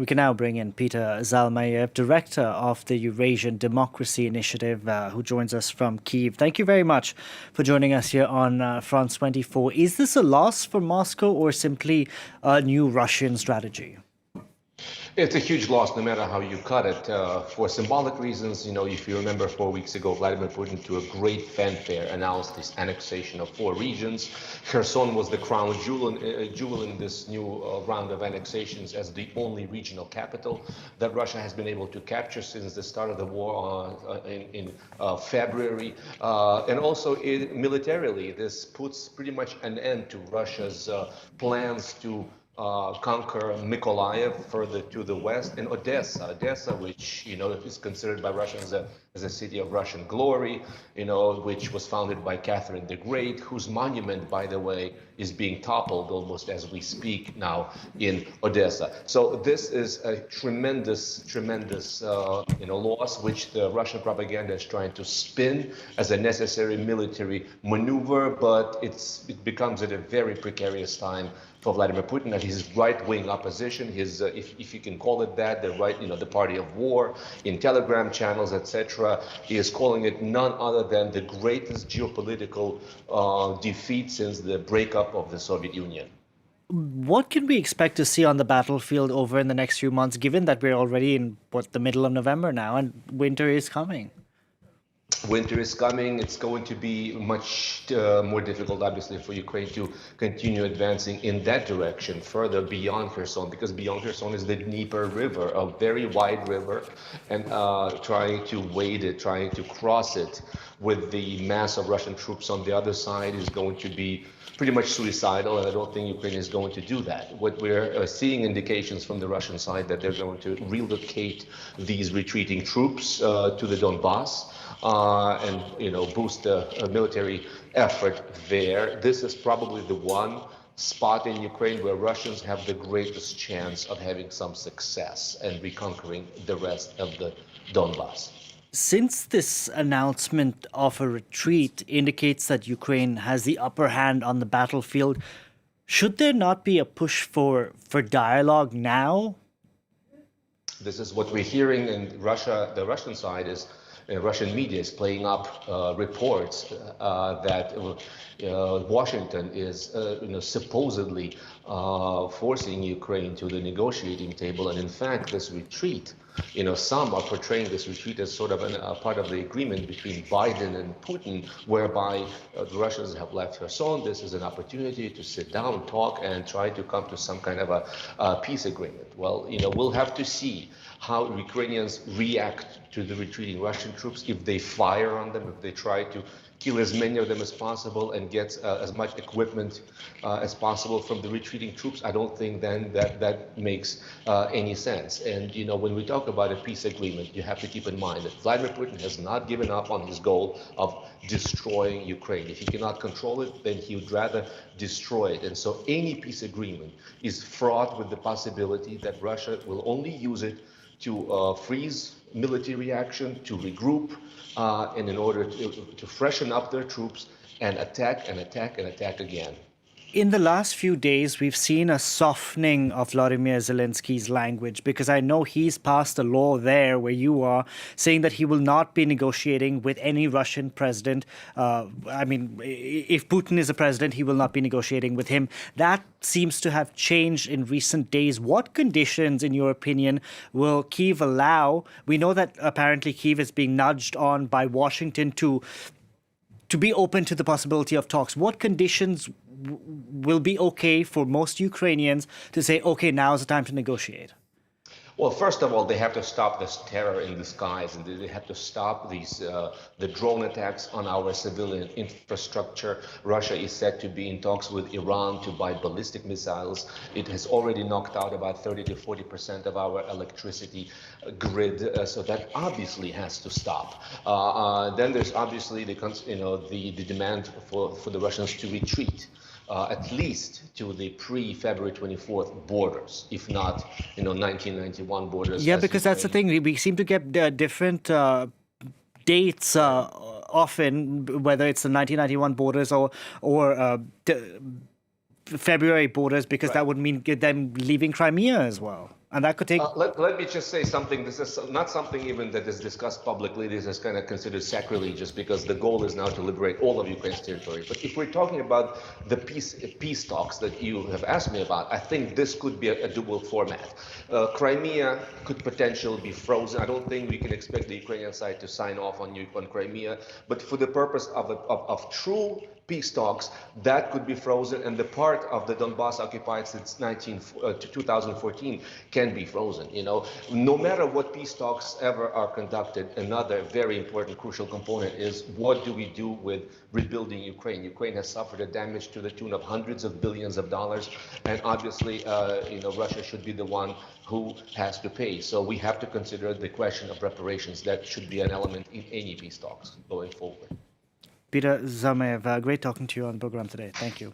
We can now bring in Peter Zalmayev, Director of the Eurasian Democracy Initiative, who joins us from Kyiv. Thank you very much for joining us here on France 24. Is this a loss for Moscow or simply a new Russian strategy? It's a huge loss, no matter how you cut it. For symbolic reasons, if you remember 4 weeks ago, Vladimir Putin, to a great fanfare, announced his annexation of 4 regions. Kherson was the crown jewel in this new round of annexations as the only regional capital that Russia has been able to capture since the start of the war in February. And also militarily, this puts pretty much an end to Russia's plans to conquer Mykolaiv further to the west, and Odessa, which is considered by Russians as a city of Russian glory, which was founded by Catherine the Great, whose monument, by the way, is being toppled almost as we speak now in Odessa. So this is a tremendous loss, which the Russian propaganda is trying to spin as a necessary military maneuver, but it becomes at a very precarious time for Vladimir Putin and his right-wing opposition, his, if you can call it that, the party of war, in Telegram channels, etc. He is calling it none other than the greatest geopolitical defeat since the breakup of the Soviet Union. What can we expect to see on the battlefield over in the next few months, given that we're already in, the middle of November now and winter is coming? Winter is coming. It's going to be much more difficult, obviously, for Ukraine to continue advancing in that direction further beyond Kherson, because beyond Kherson is the Dnieper River, a very wide river, and trying to wade it, trying to cross it with the mass of Russian troops on the other side is going to be pretty much suicidal, and I don't think Ukraine is going to do that. What we're seeing indications from the Russian side that they're going to relocate these retreating troops to the Donbass. And boost the military effort there. This is probably the one spot in Ukraine where Russians have the greatest chance of having some success and reconquering the rest of the Donbass. Since this announcement of a retreat indicates that Ukraine has the upper hand on the battlefield, should there not be a push for dialogue now? This is what we're hearing in Russia. The Russian side is Russian media is playing up reports that Washington is supposedly forcing Ukraine to the negotiating table, and in fact this retreat, some are portraying this retreat as sort of a part of the agreement between Biden and Putin, whereby the Russians have left Kherson. This is an opportunity to sit down, talk, and try to come to some kind of a peace agreement. Well, we'll have to see how Ukrainians react to the retreating Russian troops, if they fire on them, if they try to kill as many of them as possible and get as much equipment as possible from the retreating troops. I don't think then that makes any sense. And, when we talk about a peace agreement, you have to keep in mind that Vladimir Putin has not given up on his goal of destroying Ukraine. If he cannot control it, then he would rather destroy it. And so any peace agreement is fraught with the possibility that Russia will only use it to freeze military action, to regroup, and in order to freshen up their troops and attack and attack and attack again. In the last few days, we've seen a softening of Vladimir Zelensky's language, because I know he's passed a law there where you are, saying that he will not be negotiating with any Russian president. If Putin is a president, he will not be negotiating with him. That seems to have changed in recent days. What conditions, in your opinion, will Kyiv allow? We know that apparently Kyiv is being nudged on by Washington to be open to the possibility of talks. What conditions will be okay for most Ukrainians to say, okay, now is the time to negotiate? Well, first of all, they have to stop this terror in the skies, and they have to stop the drone attacks on our civilian infrastructure. Russia is said to be in talks with Iran to buy ballistic missiles. It has already knocked out about 30 to 40% of our electricity grid, so that obviously has to stop. Then there's obviously the demand for the Russians to retreat. At least to the pre-February 24th borders, if not, 1991 borders. Yeah, because that's the thing. We seem to get different dates often, whether it's the 1991 borders or February borders, because that would mean them leaving Crimea as well. And that could take... Let me just say something. This is not something even that is discussed publicly. This is kind of considered sacrilegious because the goal is now to liberate all of Ukraine's territory. But if we're talking about the peace talks that you have asked me about, I think this could be a dual format. Crimea could potentially be frozen. I don't think we can expect the Ukrainian side to sign off on Crimea. But for the purpose of true peace talks, that could be frozen, and the part of the Donbass occupied since 2014 can be frozen. No matter what peace talks ever are conducted, another very important, crucial component is what do we do with rebuilding Ukraine? Ukraine has suffered a damage to the tune of hundreds of billions of dollars, and obviously, Russia should be the one who has to pay. So we have to consider the question of reparations. That should be an element in any peace talks going forward. Peter Zalmayev, great talking to you on the program today. Thank you.